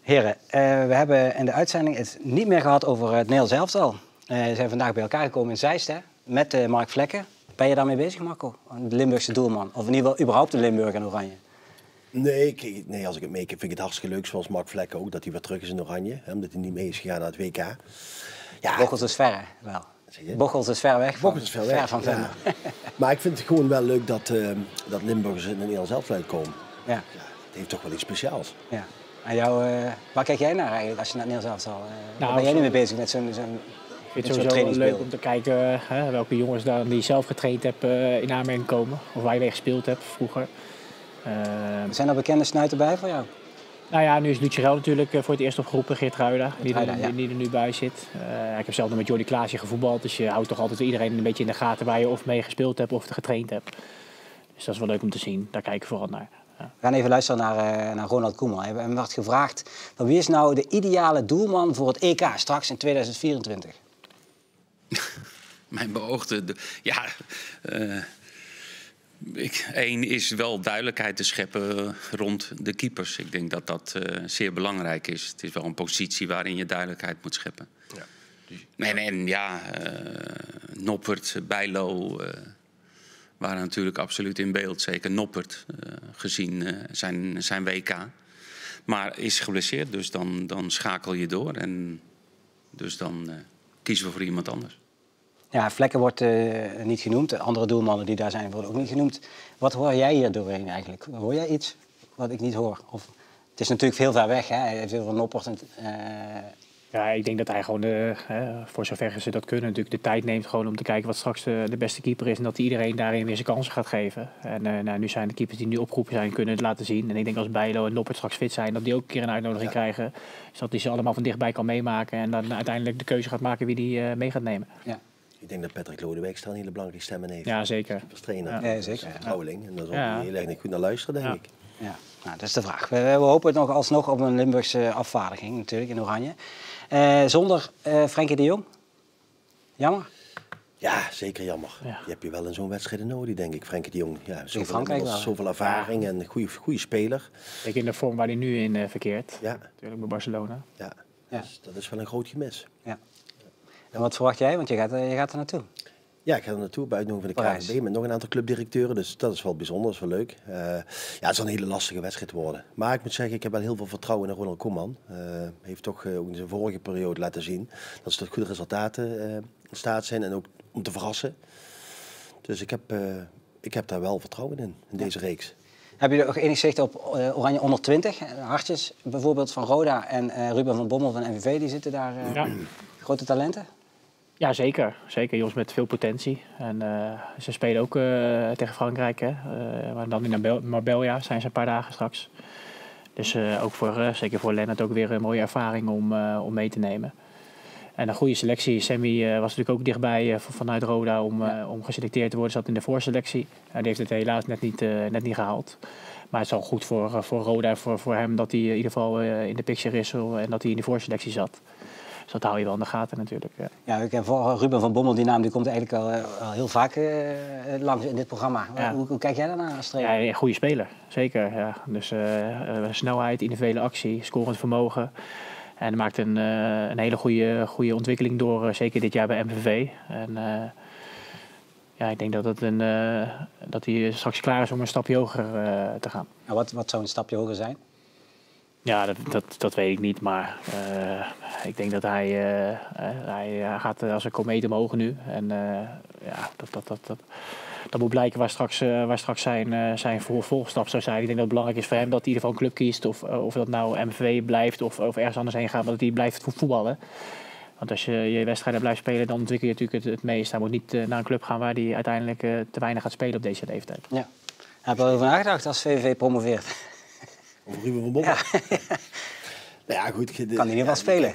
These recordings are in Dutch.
Heren, we hebben in de uitzending het niet meer gehad over het Nederlands elftal. Ze zijn vandaag bij elkaar gekomen in Zeist, hè, met Mark Vlekken. Ben je daarmee bezig, Marco? De Limburgse doelman. Of in ieder geval überhaupt de Limburg en Oranje. Nee, als ik het meekijk vind ik het hartstikke leuk, zoals Mark Vlekken ook, dat hij weer terug is in Oranje. Hè, omdat hij niet mee is gegaan naar het WK. Ja, Bocholt is ver, hè? Wel. Bocholt is ver weg. Bocholt is ver weg. Van ja. Maar ik vind het gewoon wel leuk dat Limburgers in het Nederlands elftal komen. Ja. Ja, het heeft toch wel iets speciaals. Ja. En jou, waar kijk jij naar eigenlijk als je naar het Nederlands elftal? Nou, ben jij niet mee bezig met zo'n Ik vind het sowieso leuk om te kijken welke jongens daar die zelf getraind hebben in aanmerking komen. Of waar je mee gespeeld hebt vroeger. Zijn er bekende snuiten bij voor jou? Nou ja, nu is Lucierel natuurlijk voor het eerst opgeroepen, Geertruida, die er nu bij zit. Ik heb zelf nog met Jordi Klaasje gevoetbald, dus je houdt toch altijd iedereen een beetje in de gaten waar je of mee gespeeld hebt of getraind hebt. Dus dat is wel leuk om te zien, daar kijk ik vooral naar. Ja. We gaan even luisteren naar Ronald Koeman. Hij werd gevraagd, van wie is nou de ideale doelman voor het EK straks in 2024? Mijn beoogde... Eén is wel duidelijkheid te scheppen rond de keepers. Ik denk dat dat zeer belangrijk is. Het is wel een positie waarin je duidelijkheid moet scheppen. Ja. Noppert, Bijlo waren natuurlijk absoluut in beeld. Zeker Noppert, gezien zijn WK. Maar is geblesseerd, dus dan schakel je door. En dus dan kiezen we voor iemand anders. Ja, Vlekken wordt niet genoemd. De andere doelmannen die daar zijn worden ook niet genoemd. Wat hoor jij hier doorheen eigenlijk? Hoor jij iets wat ik niet hoor? Of, het is natuurlijk veel ver weg, hè? Hij heeft heel veel Noppert. Ja, ik denk dat hij gewoon, voor zover ze dat kunnen, natuurlijk de tijd neemt gewoon om te kijken wat straks de beste keeper is. En dat hij iedereen daarin weer zijn kansen gaat geven. En nu zijn de keepers die nu opgeroepen zijn, kunnen het laten zien. En ik denk als Bijlo en Noppert straks fit zijn, dat die ook een keer een uitnodiging krijgen. Zodat hij ze allemaal van dichtbij kan meemaken. En dan uiteindelijk de keuze gaat maken wie die mee gaat nemen. Ja. Ik denk dat Patrick Lodewijk een hele belangrijke stem in heeft. Ja, zeker. Als trainer. Ja, zeker. Vertrouweling. En daar zal hij heel erg goed naar luisteren, denk ik. Ja, nou, dat is de vraag. We hopen het nog alsnog op een Limburgse afvaardiging, natuurlijk, in Oranje. Zonder Frenkie de Jong? Jammer? Ja, zeker jammer. Ja. Die heb je wel in zo'n wedstrijd nodig, denk ik. Frenkie de Jong. Ja, zoveel ervaring en een goede speler. Kijk, in de vorm waar hij nu in verkeert. Ja. Natuurlijk bij Barcelona. Ja. Dus dat is wel een groot gemis. Ja. En wat verwacht jij? Want je gaat er naartoe. Ja, ik ga er naartoe bij uitnodiging van de KNVB met nog een aantal clubdirecteuren. Dus dat is wel bijzonder, dat is wel leuk. Het zal een hele lastige wedstrijd worden. Maar ik moet zeggen, ik heb wel heel veel vertrouwen in Ronald Koeman. Heeft toch ook in zijn vorige periode laten zien dat ze tot goede resultaten in staat zijn en ook om te verrassen. Dus ik heb daar wel vertrouwen in deze reeks. Heb je er ook enig zicht op Oranje onder 20? Hartjes bijvoorbeeld van Roda en Ruben van Bommel van MVV, die zitten daar. Grote talenten? Ja, zeker. Zeker. Jongens met veel potentie. En ze spelen ook tegen Frankrijk. Hè. Maar dan in Marbella zijn ze een paar dagen straks. Dus ook zeker voor Lennart ook weer een mooie ervaring om mee te nemen. En een goede selectie. Sammy was natuurlijk ook dichtbij vanuit Roda om geselecteerd te worden. Zat in de voorselectie. Die heeft het helaas net niet gehaald. Maar het is al goed voor Roda en voor hem dat hij in ieder geval in de picture is en dat hij in de voorselectie zat. Dus dat hou je wel in de gaten natuurlijk. Ja, ik heb voor Ruben van Bommel, die naam die komt eigenlijk al heel vaak langs in dit programma. Ja. Hoe kijk jij daarnaar als trainer? Ja, een goede speler, zeker. Ja. Dus snelheid, individuele actie, scorend vermogen. En hij maakt een hele goede ontwikkeling door, zeker dit jaar bij MVV. En ik denk dat hij straks klaar is om een stapje hoger te gaan. En wat zou een stapje hoger zijn? Ja, dat weet ik niet, maar ik denk dat hij gaat als een komeet omhoog nu. En dat moet blijken waar straks zijn volgstap zou zijn. Ik denk dat het belangrijk is voor hem dat hij in ieder geval een club kiest. Of dat nou MVV blijft of ergens anders heen gaat, maar dat hij blijft voetballen. Want als je wedstrijden blijft spelen, dan ontwikkel je natuurlijk het meest. Hij moet niet naar een club gaan waar hij uiteindelijk te weinig gaat spelen op deze leeftijd. Ja. Heb je erover nagedacht als VVV promoveert? Over Ruben van Bommel? Ja. Nou ja, goed. Kan hij niet wel spelen?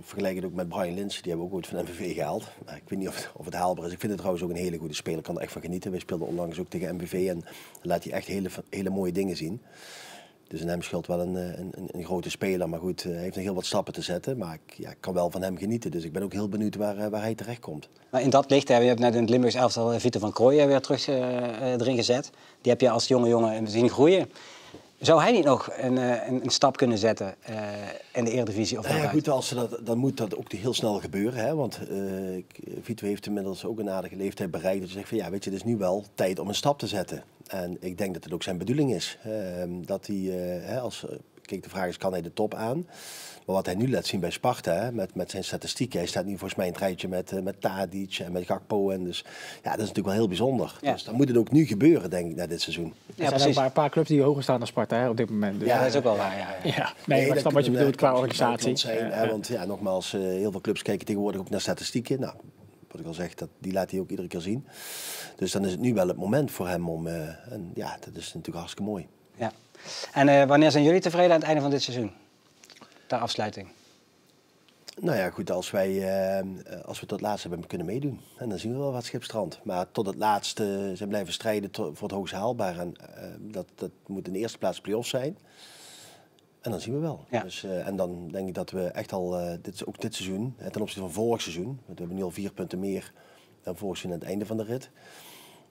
Vergelijk het ook met Brian Lins. Die hebben ook ooit van MVV gehaald. Maar ik weet niet of het haalbaar is. Ik vind het trouwens ook een hele goede speler. Ik kan er echt van genieten. Wij speelden onlangs ook tegen MVV. En dan laat hij echt hele mooie dingen zien. Dus in hem schuilt wel een grote speler. Maar goed, hij heeft nog heel wat stappen te zetten. Maar ik kan wel van hem genieten. Dus ik ben ook heel benieuwd waar hij terecht komt. Maar in dat licht, je hebt net in het Limburgs elftal Vito van Krooijen weer terug erin gezet. Die heb je als jonge jongen zien groeien. Zou hij niet nog een stap kunnen zetten in de Eredivisie? Of goed, dan moet dat ook heel snel gebeuren. Hè? Want Vito heeft inmiddels ook een aardige leeftijd bereikt. Dat je zegt van ja, weet je, het is nu wel tijd om een stap te zetten. En ik denk dat het ook zijn bedoeling is. Dat hij, kijk, de vraag is, kan hij de top aan? Maar wat hij nu laat zien bij Sparta, hè, met zijn statistieken. Hij staat nu volgens mij in het rijtje met Tadic en met Gakpo. En dus, ja, dat is natuurlijk wel heel bijzonder. Ja. Dus dan moet het ook nu gebeuren, denk ik, na dit seizoen. Ja, er zijn een paar clubs die hoger staan dan Sparta hè, op dit moment. Dus ja, dat is ook wel waar. Ja. Nee, maar ik snap wat je bedoelt qua organisatie. Zijn, hè, want ja, nogmaals, heel veel clubs kijken tegenwoordig ook naar statistieken. Nou, wat ik al zeg, die laat hij ook iedere keer zien. Dus dan is het nu wel het moment voor hem om... en ja, dat is natuurlijk hartstikke mooi. Ja. En wanneer zijn jullie tevreden aan het einde van dit seizoen? Ter afsluiting. Nou ja, goed, als we tot het laatste hebben kunnen meedoen. En dan zien we wel wat schipstrand. Maar tot het laatste zijn blijven strijden voor het hoogst haalbaar. En dat moet in de eerste plaats play-offs zijn. En dan zien we wel. Ja. Dus, en dan denk ik dat we echt al, ook dit seizoen, ten opzichte van vorig seizoen, we hebben nu al 4 punten meer dan vorig seizoen aan het einde van de rit.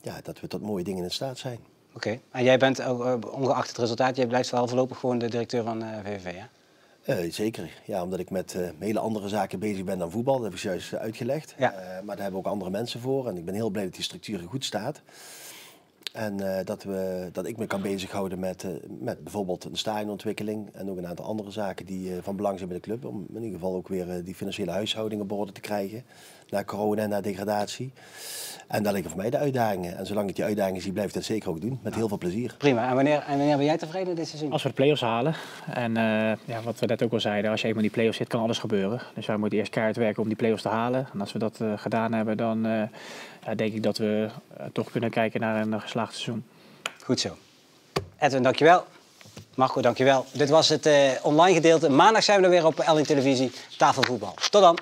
Ja, dat we tot mooie dingen in staat zijn. Oké. En jij bent, ongeacht het resultaat, jij blijft wel voorlopig gewoon de directeur van VVV, hè? Zeker, ja, omdat ik met hele andere zaken bezig ben dan voetbal. Dat heb ik juist uitgelegd. Ja. Maar daar hebben we ook andere mensen voor. En ik ben heel blij dat die structuur goed staat. En dat ik me kan bezighouden met bijvoorbeeld een stadionontwikkeling. En ook een aantal andere zaken die van belang zijn bij de club. Om in ieder geval ook weer die financiële huishouding op orde te krijgen. Na corona en na degradatie. En daar liggen voor mij de uitdagingen. En zolang ik die uitdagingen zie, blijf ik dat zeker ook doen. Met heel veel plezier. Prima. En wanneer ben jij tevreden dit seizoen? Als we de play-offs halen. En ja, wat we net ook al zeiden. Als je eenmaal in die play-offs zit, kan alles gebeuren. Dus wij moeten eerst keihard werken om die play-offs te halen. En als we dat gedaan hebben, dan denk ik dat we toch kunnen kijken naar een geslaagd seizoen. Goed zo. Edwin, dankjewel. Marco, dankjewel. Dit was het online gedeelte. Maandag zijn we er weer op LN Televisie. Tafelvoetbal. Tot dan.